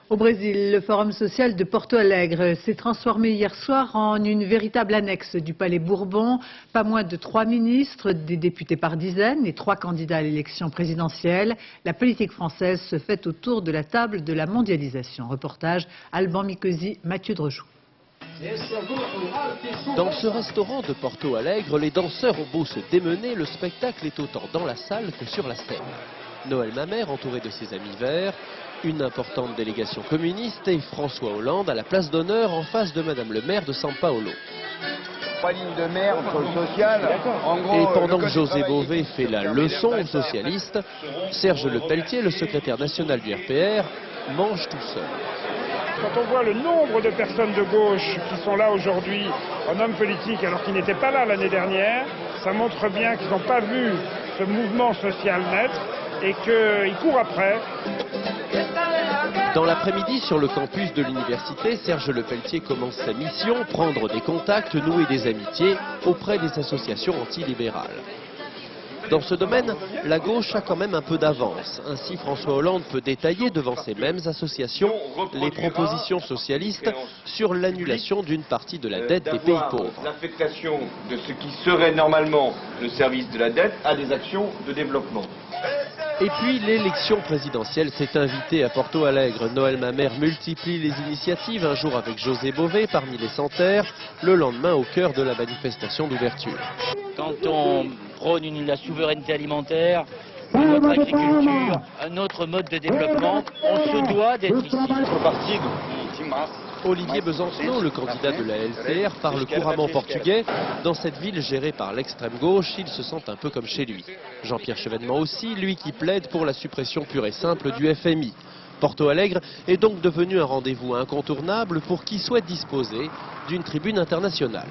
Au Brésil, le Forum social de Porto Alegre s'est transformé hier soir en une véritable annexe du Palais Bourbon. Pas moins de 3 ministres, des députés par dizaines et 3 candidats à l'élection présidentielle. La politique française se fait autour de la table de la mondialisation. Reportage Alban Mikosi, Mathieu Drojoux. Dans ce restaurant de Porto Alegre, les danseurs ont beau se démener, le spectacle est autant dans la salle que sur la scène. Noël Mamère entouré de ses amis verts, une importante délégation communiste et François Hollande à la place d'honneur en face de Madame le maire de São Paulo. De mer sur le social. En gros, et pendant que José Bové fait la leçon aux socialistes, Serge Lepelletier, le secrétaire national du RPR, mange tout seul. Quand on voit le nombre de personnes de gauche qui sont là aujourd'hui en hommes politiques alors qu'ils n'étaient pas là l'année dernière, ça montre bien qu'ils n'ont pas vu ce mouvement social naître et qu'ils courent après. Dans l'après-midi, sur le campus de l'université, Serge Lepelletier commence sa mission, prendre des contacts, nouer des amitiés auprès des associations antilibérales. Dans ce domaine, la gauche a quand même un peu d'avance. Ainsi, François Hollande peut détailler devant ces mêmes associations les propositions socialistes sur l'annulation d'une partie de la dette des pays pauvres. L'affectation de ce qui serait normalement le service de la dette à des actions de développement. Et puis l'élection présidentielle s'est invitée à Porto Alegre. Noël Mamère multiplie les initiatives, un jour avec José Bové parmi les centaires, le lendemain au cœur de la manifestation d'ouverture. Quand on prône la souveraineté alimentaire, notre agriculture, un autre mode de développement, on se doit d'être ici. Olivier Besancenot, le candidat de la LCR, parle couramment portugais. Dans cette ville gérée par l'extrême gauche, il se sent un peu comme chez lui. Jean-Pierre Chevènement aussi, lui qui plaide pour la suppression pure et simple du FMI. Porto Alegre est donc devenu un rendez-vous incontournable pour qui souhaite disposer d'une tribune internationale.